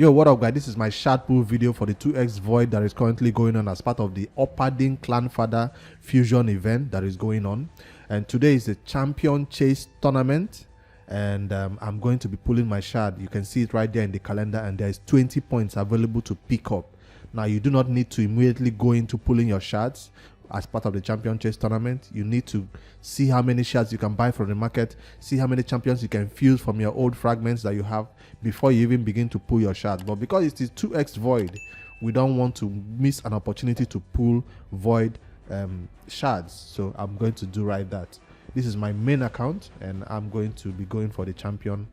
Yo, what up guys? This is my shard pool video for the 2x void that is currently going on as part of the Opardin Clanfather fusion event that is going on. And today is the champion chase tournament, and I'm going to be pulling my shard. You can see it right there in the calendar, and there is 20 points available to pick up. Now you do not need to immediately go into pulling your shards as part of the champion chase tournament. You need to see how many shards you can buy from the market, see how many champions you can fuse from your old fragments that you have before you even begin to pull your shards. But because it is 2x void, we don't want to miss an opportunity to pull void shards. So I'm going to do right that. This is my main account, and I'm going to be going for the champion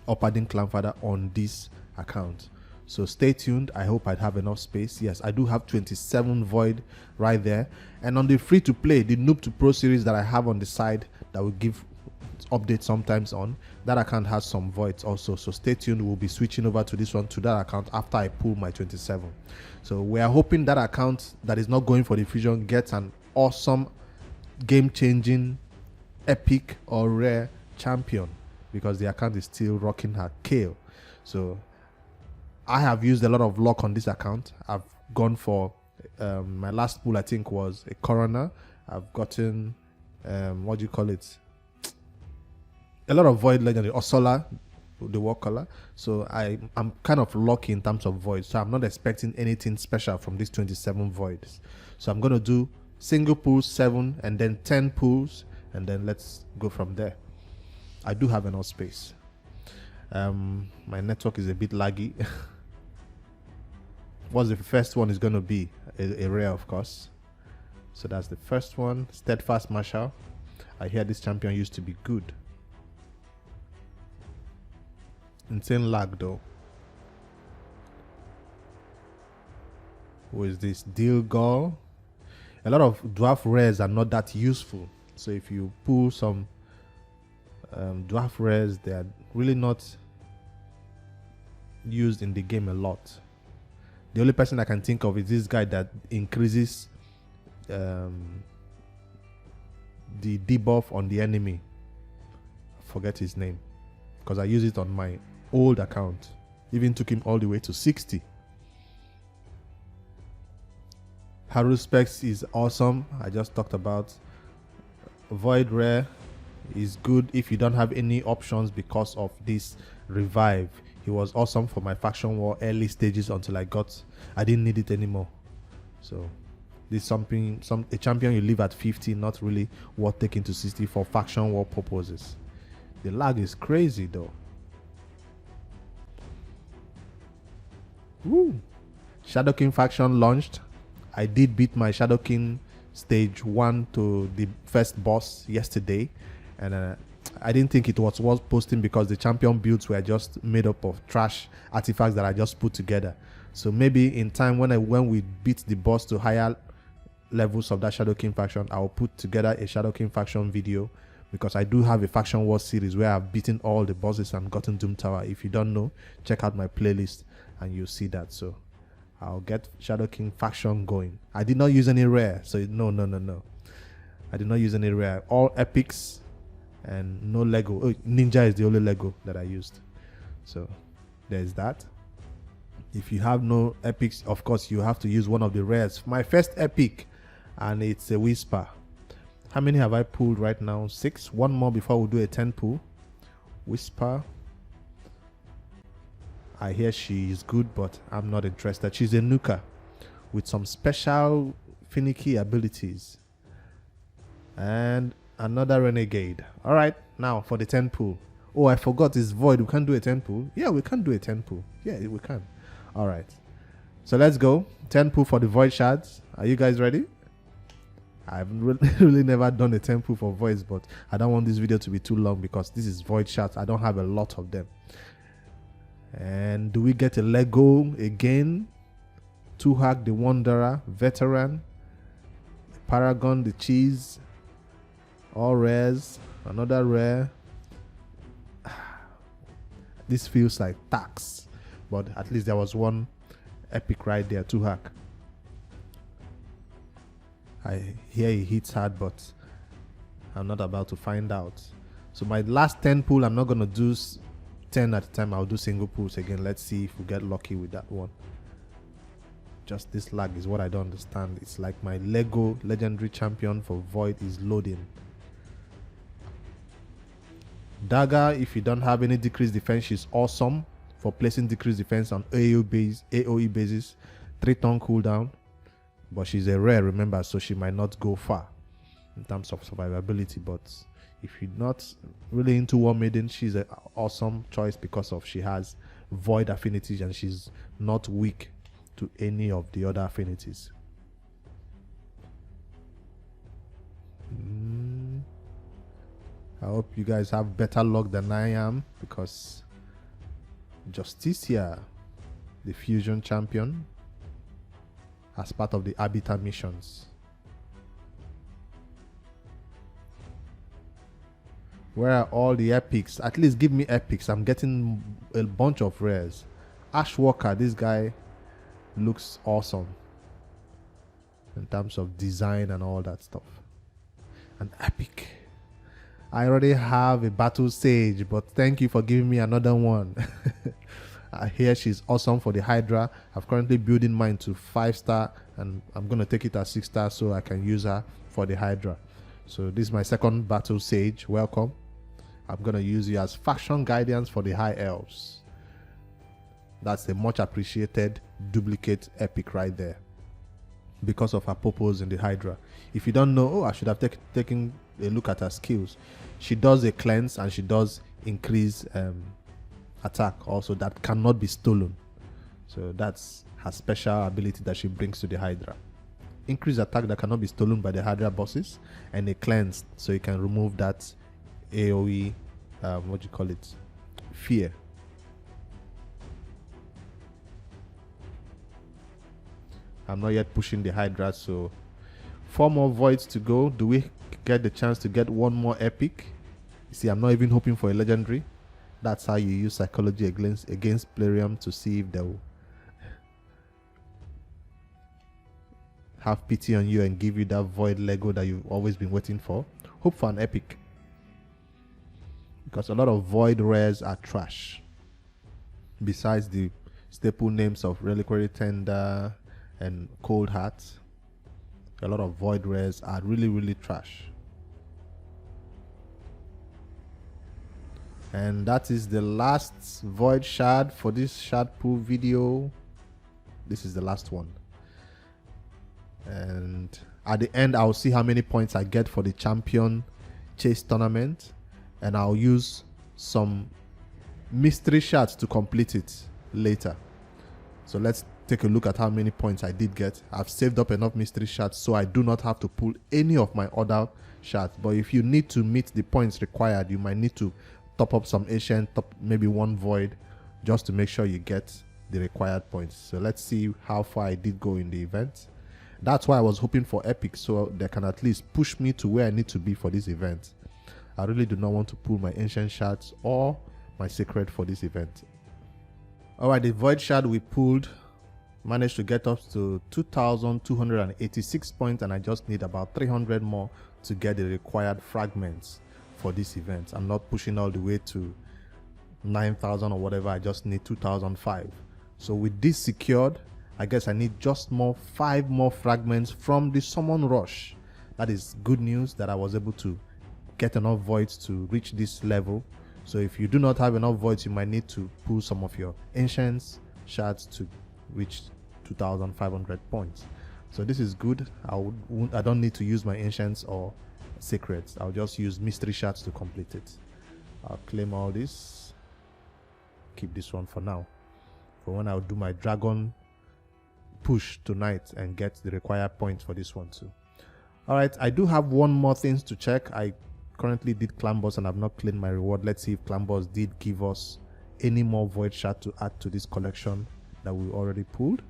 Opardin Clanfather on this account. So stay tuned. I hope I'd have enough space. Yes, I do have 27 void right there. And on the free to play, the noob to pro series that I have on the side that will give updates sometimes on, that account has some voids also. So stay tuned. We'll be switching over to this one, to that account, after I pull my 27. So we are hoping that account that is not going for the fusion gets an awesome game changing epic or rare champion, because the account is still rocking her kale. So I have used a lot of luck on this account. I've gone for my last pool, I think, was a coroner. I've gotten what do you call it, a lot of void legendary, Osola, the war color. So I'm kind of lucky in terms of void, so I'm not expecting anything special from these 27 voids. So I'm going to do single pools 7 and then 10 pools, and then let's go from there. I do have enough space. My network is a bit laggy. What's the first one is going to be? A rare, of course. So that's the first one. Steadfast Marshal. I hear this champion used to be good. Insane lag though. Who is this? Deal Gall. A lot of dwarf rares are not that useful. So if you pull some dwarf rares, they are really not used in the game a lot. The only person I can think of is this guy that increases the debuff on the enemy. I forget his name, because I use it on my old account. Even took him all the way to 60. Haru Specs is awesome. I just talked about. Void Rare is good if you don't have any options because of this revive. He was awesome for my faction war early stages until I didn't need it anymore. So this is a champion you leave at 50, not really worth taking to 60 for faction war purposes. The lag is crazy though. Woo! Shadow King faction launched. I did beat my Shadow King stage 1 to the first boss yesterday, and I didn't think it was worth posting because the champion builds were just made up of trash artifacts that I just put together. So maybe in time when we beat the boss to higher levels of that Shadow King faction, I'll put together a Shadow King faction video, because I do have a faction war series where I've beaten all the bosses and gotten Doom Tower. If you don't know, check out my playlist and you'll see that. So I'll get Shadow King faction going. I did not use any rare, so no. I did not use any rare. All epics and no Lego. Oh, Ninja is the only Lego that I used. So there's that. If you have no epics, of course you have to use one of the rares. My first epic, and it's a Whisper. How many have I pulled right now? 6. One more before we do a 10 pull. Whisper. I hear she is good, but I'm not interested. She's a nuker with some special finicky abilities. And another renegade. All right, now for the 10 pull. Oh, I forgot it's void. We can't do a 10 pull. Yeah, we can do a 10 pull. Yeah, we can. All right, so let's go. 10 pull for the void shards. Are you guys ready? I've really never done a 10 pull for voids, but I don't want this video to be too long because this is void shards. I don't have a lot of them. And do we get a Lego again? Tuhak the Wanderer, Veteran, Paragon the Cheese, all rares, another rare. This feels like tax, but at least there was one epic right there. Tuhak. I hear he hits hard, but I'm not about to find out. So my last 10 pull, I'm not going to do 10 at a time. I'll do single pulls again. Let's see if we get lucky with that one. Just this lag is what I don't understand. It's like my Lego legendary champion for Void is loading. Dagger, if you don't have any decreased defense, she's awesome for placing decreased defense on AoE basis. 3-turn cooldown. But she's a rare, remember, so she might not go far in terms of survivability. But if you're not really into War Maiden, she's an awesome choice because of she has Void affinities and she's not weak to any of the other affinities. I hope you guys have better luck than I am, because Justicia, the fusion champion, as part of the Arbiter missions. Where are all the epics? At least give me epics. I'm getting a bunch of rares. Ashwalker, this guy looks awesome in terms of design and all that stuff. An epic. I already have a Battle Sage, but thank you for giving me another one. I hear she's awesome for the Hydra. I've currently building mine to 5-star, and I'm going to take it as 6-star so I can use her for the Hydra. So this is my second Battle Sage. Welcome. I'm going to use you as Faction Guardians for the High Elves. That's a much appreciated duplicate epic right there, because of her purpose in the Hydra. If you don't know, I should have taken a look at her skills. She does a cleanse and she does increase attack also that cannot be stolen. So that's her special ability that she brings to the Hydra. Increase attack that cannot be stolen by the Hydra bosses, and a cleanse so you can remove that AoE, fear. I'm not yet pushing the Hydra, so 4 more voids to go. Do we get the chance to get one more epic? You see, I'm not even hoping for a legendary. That's how you use psychology against Plarium, to see if they will have pity on you and give you that void Lego that you've always been waiting for. Hope for an epic, because a lot of void rares are trash. Besides the staple names of Reliquary Tender and Cold Heart, a lot of void rares are really trash. And that is the last void shard for this shard pool video. This is the last one, and at the end I'll see how many points I get for the champion chase tournament, and I'll use some mystery shards to complete it later. So let's take a look at how many points I did get. I've saved up enough mystery shards so I do not have to pull any of my other shards. But if you need to meet the points required, you might need to top up some ancient, maybe 1 void, just to make sure you get the required points. So let's see how far I did go in the event. That's why I was hoping for epic, so they can at least push me to where I need to be for this event. I really do not want to pull my ancient shards or my sacred for this event. Alright, the void shard we pulled managed to get up to 2,286 points, and I just need about 300 more to get the required fragments for this event. I'm not pushing all the way to 9,000 or whatever. I just need 2,005. So with this secured, I guess I need just 5 more fragments from the summon rush. That is good news that I was able to get enough voids to reach this level. So if you do not have enough voids, you might need to pull some of your ancients shards to reach 2,500 points. So this is good. I don't need to use my ancients or secrets. I'll just use mystery shards to complete it. I'll claim all this, keep this one for now, for when I'll do my dragon push tonight and get the required points for this one too. Alright, I do have one more things to check. I currently did clan boss and I've not claimed my reward. Let's see if clan boss did give us any more void shard to add to this collection that we already pulled.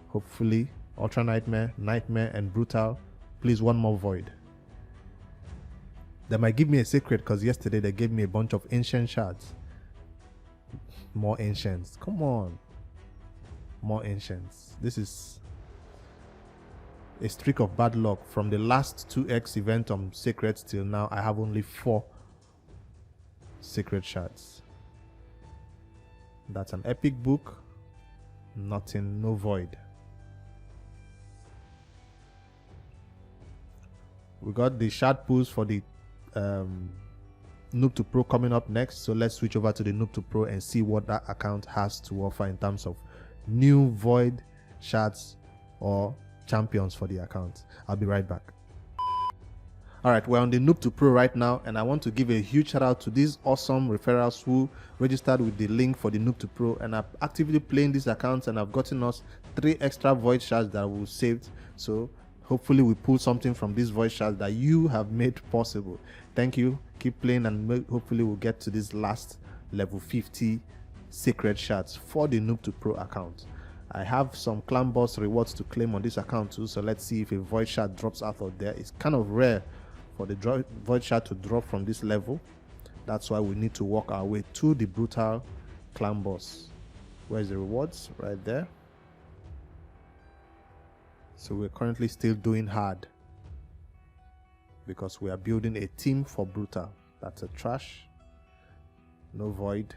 Hopefully. Ultra Nightmare, Nightmare, and Brutal. Please, one more void. They might give me a secret, because yesterday they gave me a bunch of ancient shards. More ancients. Come on. More ancients. This is a streak of bad luck. From the last 2x event on Sacred till now, I have only 4 Sacred shards. That's an epic book. Nothing, no void. We got the shard pools for the Noob to Pro coming up next. So let's switch over to the Noob to Pro and see what that account has to offer in terms of new void shards or champions for the account. I'll be right back. Alright, we're on the Noob to Pro right now, and I want to give a huge shout out to these awesome referrals who registered with the link for the Noob to Pro and are actively playing these accounts, and have gotten us 3 extra void shards that we saved. So hopefully we pull something from these void shards that you have made possible. Thank you. Keep playing, and hopefully we'll get to this last level 50 sacred shards for the Noob to Pro account. I have some clan boss rewards to claim on this account too, so let's see if a void shard drops out of there. It's kind of rare for the void shard to drop from this level. That's why we need to work our way to the brutal clan boss. Where's the rewards? Right there. So we're currently still doing hard because we are building a team for brutal. That's a trash. No void.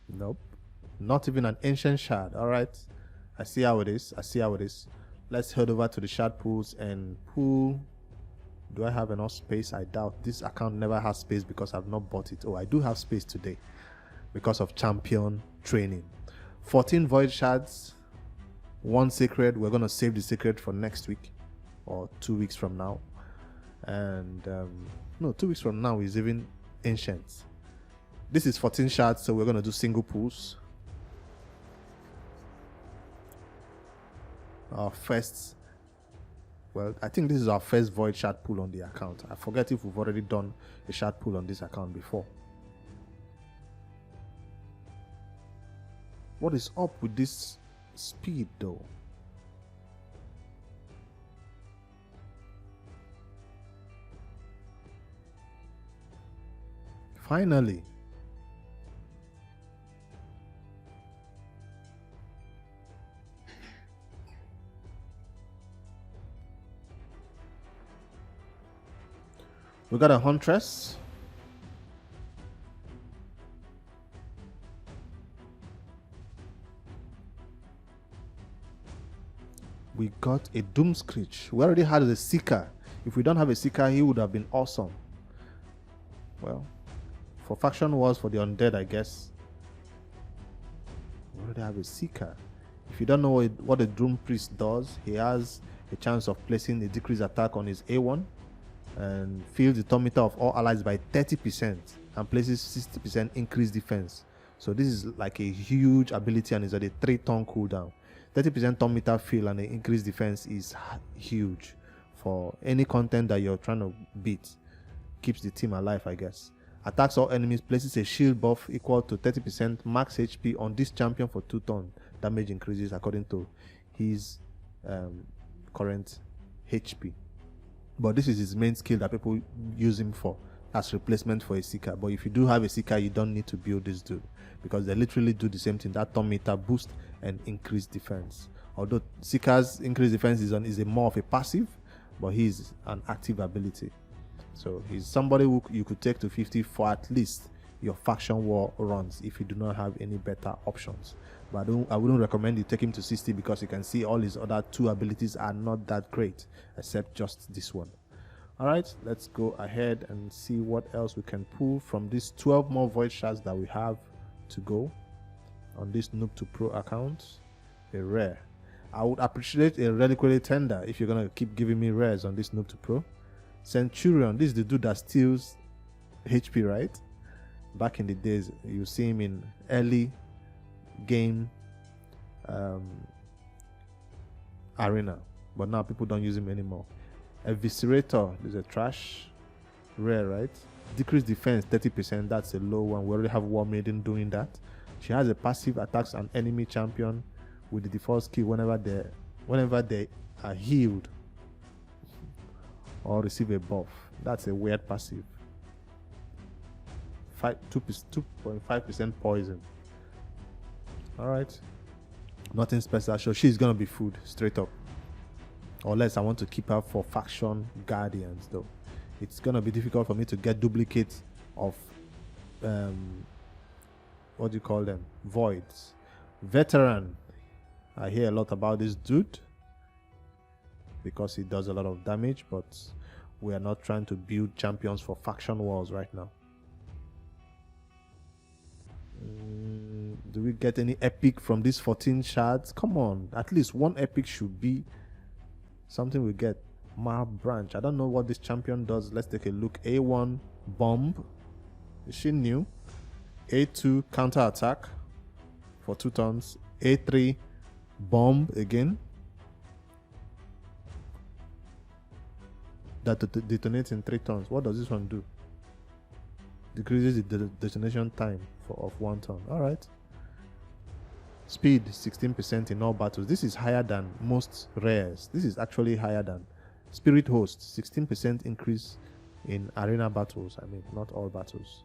Nope. Not even an ancient shard. All right. I see how it is. I see how it is. Let's head over to the shard pools and pull. Do I have enough space? I doubt. This account never has space because I've not bought it. Oh, I do have space today because of champion training. 14 void shards, 1 sacred. We're going to save the sacred for next week or 2 weeks from now. And no, 2 weeks from now is even ancient. This is 14 shards, so we're going to do single pools. Our first, well, I think this is our first void shard pool on the account. I forget if we've already done a shard pool on this account before. What is up with this speed though? Finally. We got a huntress. We got a doom screech. We already had a seeker. If we don't have a seeker, he would have been awesome. Well, for faction wars for the undead, I guess. We already have a seeker. If you don't know what a doom priest does, he has a chance of placing a decreased attack on his A1 and fills the turn meter of all allies by 30% and places 60% increased defense. So this is like a huge ability, and it's at a 3-turn cooldown. 30% turn meter fill and the increased defense is huge for any content that you're trying to beat. Keeps the team alive, I guess. Attacks all enemies, places a shield buff equal to 30% max HP on this champion for 2 turns. Damage increases according to his current HP. But this is his main skill that people use him for as replacement for a seeker. But if you do have a seeker, you don't need to build this dude because they literally do the same thing. That turn meter boost and increased defense. Although seeker's increased defense is a more of a passive, but he's an active ability. So he's somebody who you could take to 50 for at least your faction war runs if you do not have any better options. But I wouldn't recommend you take him to 60 because you can see all his other 2 abilities are not that great except just this one. Alright, let's go ahead and see what else we can pull from these 12 more void shards that we have to go on this Noob to Pro account. A rare. I would appreciate a reliquary tender if you're gonna keep giving me rares on this Noob to Pro. Centurion, this is the dude that steals HP, right? Back in the days, you see him in early game arena, but now people don't use him anymore. Eviscerator is a trash rare, right? Decreased defense 30%, that's a low one. We already have War Maiden doing that. She has a passive, attacks an enemy champion with the default skill whenever they are healed or receive a buff. That's a weird passive. 2.5% poison. Alright, nothing special. So she's gonna be food straight up, unless I want to keep her for faction guardians though. It's gonna be difficult for me to get duplicate of what do you call them? Voids. Veteran. I hear a lot about this dude because he does a lot of damage, but we are not trying to build champions for faction wars right now. Do we get any epic from these 14 shards? Come on, at least one epic should be something we get. Mar branch. I don't know what this champion does. Let's take a look. A1 bomb. Is she new? A2 counter attack for 2 turns. A3 bomb again. That detonates in 3 turns. What does this one do? Decreases the detonation time of 1 turn. Alright. Speed 16% in all battles. This is higher than most rares. This is actually higher than Spirit Host. 16% increase in arena battles. I mean, not all battles.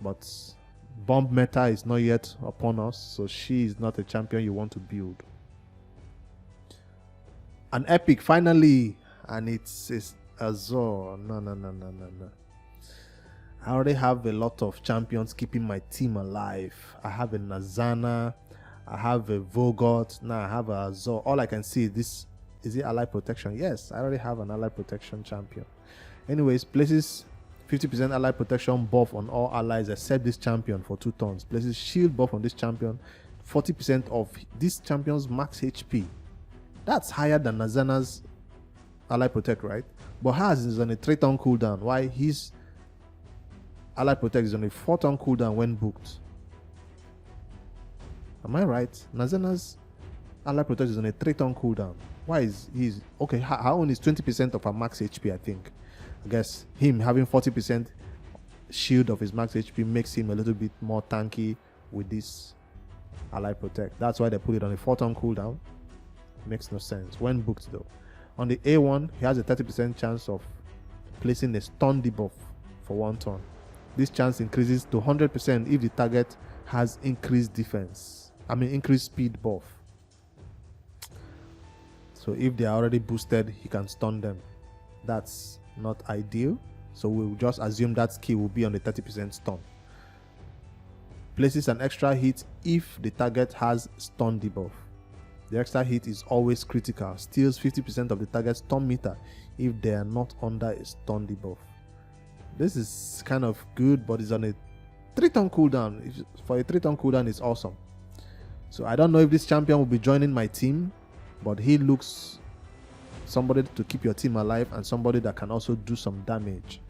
But bomb meta is not yet upon us, so she is not a champion you want to build. An epic finally, and it's Azor. No. I already have a lot of champions keeping my team alive. I have a Nazana, I have a Vogot, now I have a Azor. All I can see is this. Is it ally protection? Yes, I already have an ally protection champion. Anyways, places 50% ally protection buff on all allies except this champion for 2 turns. Places shield buff on this champion. 40% of this champion's max HP. That's higher than Nazana's ally protect, right? But hers is on a 3-turn cooldown. Why his ally protect is on a 4-turn cooldown when booked. Am I right? Nazana's ally protect is on a 3-turn cooldown. Why is he's okay? Her own is 20% of her max HP, I think. I guess him having 40% shield of his max HP makes him a little bit more tanky with this ally protect. That's why they put it on a 4-turn cooldown. Makes no sense when booked though. On the A1, he has a 30% chance of placing a stun debuff for 1 turn. This chance increases to 100% if the target has increased defense. I mean increased speed buff. So if they are already boosted, he can stun them. That's not ideal. So we'll just assume that skill will be on the 30% stun. Places an extra hit if the target has stun debuff. The extra hit is always critical. Steals 50% of the target's stun meter if they are not under a stun debuff. This is kind of good, but it's on a 3-turn cooldown. For a 3-turn cooldown, it's awesome. So I don't know if this champion will be joining my team, but he looks somebody to keep your team alive and somebody that can also do some damage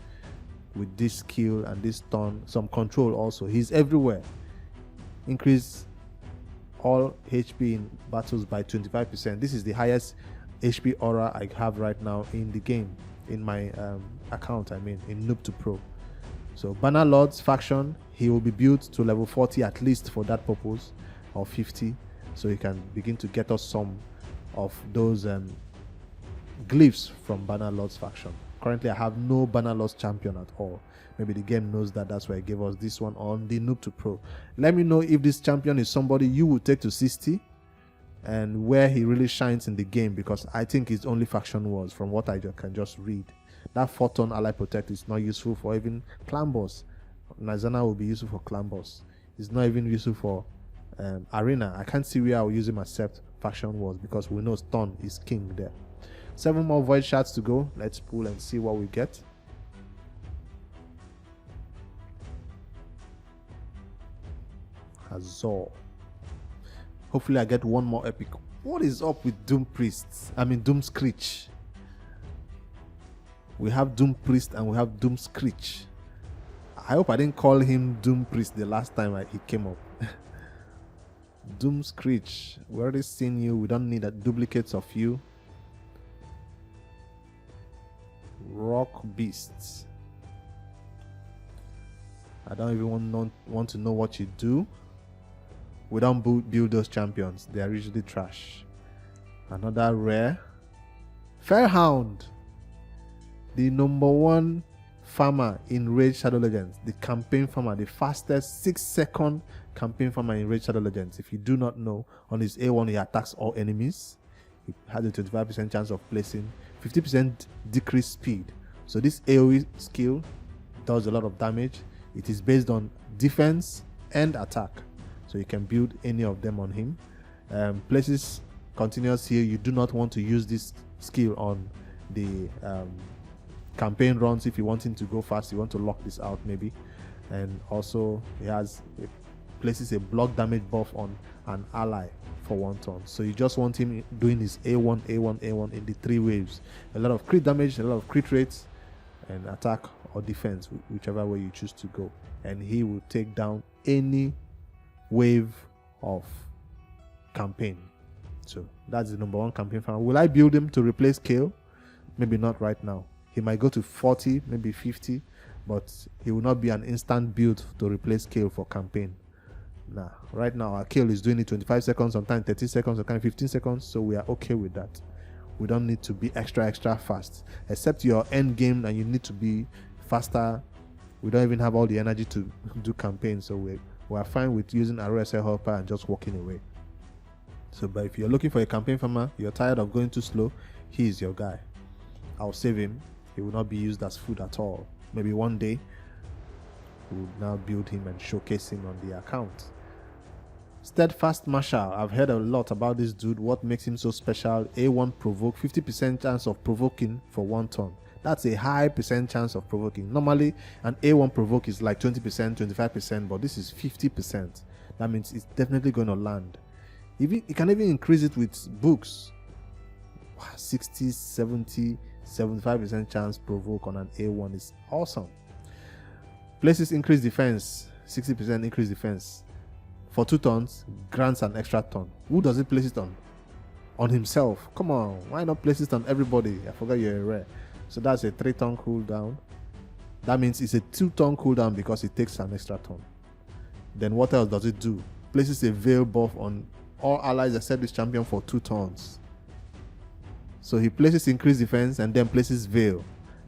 with this skill and this stun, some control also. He's everywhere. Increase all HP in battles by 25%. This is the highest HP aura I have right now in the game, in my account, I mean, in Noob to Pro. So Banner Lord's faction, he will be built to level 40 at least for that purpose, or 50, so he can begin to get us some of those glyphs from Banner Lord's faction. Currently I have no Banner Lord's champion at all. Maybe the game knows that, that's why it gave us this one on the Noob to Pro. Let me know if this champion is somebody you would take to 60 and where he really shines in the game, because I think it's only faction wars from what I can just read. That 4-turn ally protect is not useful for even clan boss. Nazana will be useful for clan boss. It's not even useful for arena. I can't see where I will use him except faction wars, because we know stun is king there. 7 more void shards to go. Let's pull and see what we get. Azor. Hopefully I get one more epic. What is up with Doom Priests? I mean Doom Screech. We have Doom Priest and we have Doom Screech. I hope I didn't call him Doom Priest the last time he came up. Doom Screech. We already seen you. We don't need duplicates of you. Rock Beasts. I don't even want to know what you do. We don't build those champions. They are usually trash. Another rare. Fairhound. The #1 farmer in Raidshadowlegends. The campaign farmer. The fastest 6-second campaign farmer in Raidshadowlegends. If you do not know, on his A1 he attacks all enemies. He has a 25% chance of placing. 50% decreased speed. So this AoE skill does a lot of damage. It is based on defense and attack, so you can build any of them on him. Places continuous heal. You do not want to use this skill on the campaign runs. If you want him to go fast, you want to lock this out maybe. And also places a block damage buff on an ally for 1 turn. So you just want him doing his A1 in the 3 waves. A lot of crit damage, a lot of crit rates, and attack or defense, whichever way you choose to go. And he will take down any wave of campaign. So that's the number 1 campaign farmer. Will I build him to replace Kale? Maybe not right now. He might go to 40, maybe 50, but he will not be an instant build to replace Kale for campaign. Nah, right now our Kale is doing it 25 seconds, sometimes 30 seconds, sometimes 15 seconds, so we are okay with that. We don't need to be extra fast, except your end game and you need to be faster. We don't even have all the energy to do campaign, so we are fine with using a RSL helper and just walking away. So, but if you're looking for a campaign farmer, you're tired of going too slow, he is your guy. I'll save him. He will not be used as food at all. Maybe one day we'll now build him and showcase him on the account. Steadfast Marshal. I've heard a lot about this dude. What makes him so special? A1 provoke, 50% chance of provoking for 1 turn. That's a high percent chance of provoking. Normally an A1 provoke is like 20%, 25%, but this is 50%. That means it's definitely going to land. Even you can even increase it with books. 60, 70, 75% chance provoke on an A1 is awesome. Places increase defense, 60% increase defense. For 2 turns, grants an extra turn. Who does it place it on? On himself. Come on, why not place it on everybody? I forgot you're a rare. So that's a 3 turn cooldown. That means it's a 2 turn cooldown because it takes an extra turn. Then what else does it do? Places a veil buff on all allies except this champion for 2 turns. So he places increased defense and then places veil.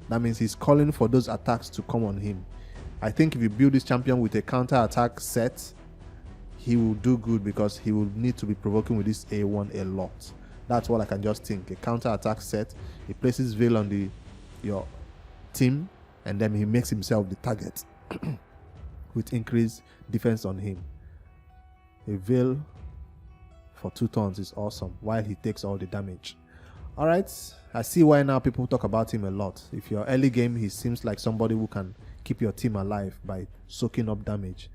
That means he's calling for those attacks to come on him. I think if you build this champion with a counter attack set, he will do good because he will need to be provoking with this A1 a lot. That's what I can just think. A counter attack set, he places veil on your team, and then he makes himself the target with increased defense on him. A veil for 2 turns is awesome while he takes all the damage. Alright, I see why now people talk about him a lot. If you're early game, he seems like somebody who can keep your team alive by soaking up damage.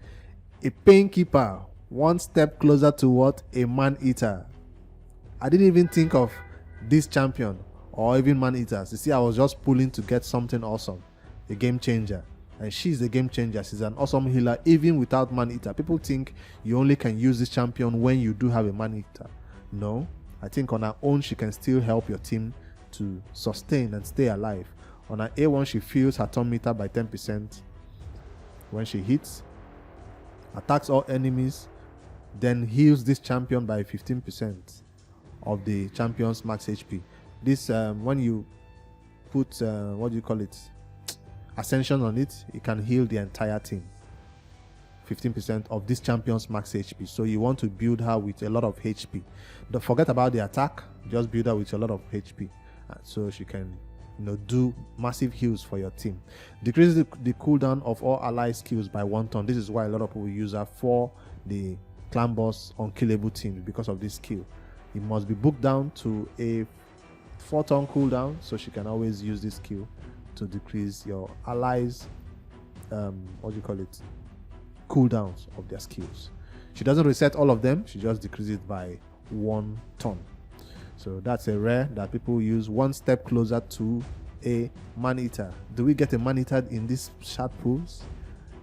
A Painkeeper, 1 step closer to what? A Man-Eater. I didn't even think of this champion or even Man-Eaters. You see, I was just pulling to get something awesome. A game changer. And she's a game changer. She's an awesome healer even without Man-Eater. People think you only can use this champion when you do have a Man-Eater. No. I think on her own she can still help your team to sustain and stay alive. On her A1 she fills her turn meter by 10% when she hits, attacks all enemies, then heals this champion by 15% of the champion's max HP. This when you put what do you call it, Ascension on it, it can heal the entire team. 15% of this champion's max HP. So you want to build her with a lot of HP. Don't forget about the attack, just build her with a lot of HP so she can do massive heals for your team. Decrease the cooldown of all ally skills by 1 turn. This is why a lot of people use her for the clan boss unkillable team because of this skill. It must be booked down to a 4 turn cooldown, so she can always use this skill to decrease your allies cooldowns of their skills. She doesn't reset all of them, she just decreases it by 1 turn. So that's a rare that people use, 1 step closer to a Man-Eater. Do we get a Man-Eater in these shard pools?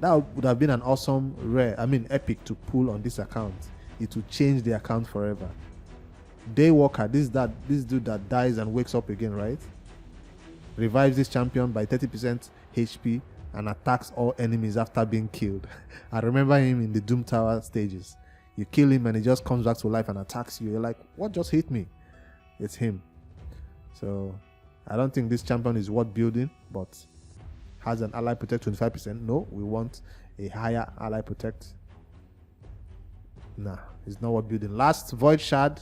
That would have been an awesome rare, epic to pull on this account. It would change the account forever. Daywalker, this dude that dies and wakes up again, right? Revives this champion by 30% HP and attacks all enemies after being killed. I remember him in the Doom Tower stages. You kill him and he just comes back to life and attacks you. You're like, what just hit me? It's him. So I don't think this champion is worth building, but has an ally protect 25%. No, we want a higher ally protect. Nah, it's not worth building. Last Void Shard.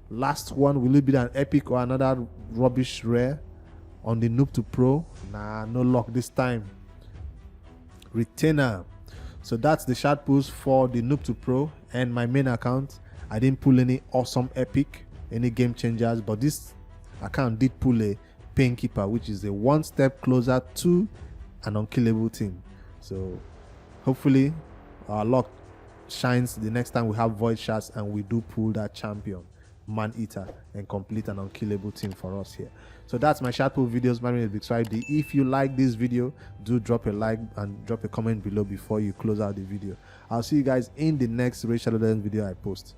Last one. Will it be an epic or another rubbish rare on the noob to pro? Nah, no luck this time. retainer. So that's the shard pulls for the noob to pro and my main account. I didn't pull any awesome epic, any game changers, but this account did pull a Painkeeper, which is a one step closer to an unkillable team. So hopefully our luck shines the next time we have void shards and we do pull that champion man eater and complete an unkillable team for us here. So that's my shard pull videos. My name is Big Swiped. If you like this video, do drop a like and drop a comment below before you close out the video. I'll see you guys in the next Raidshadowlegends video I post.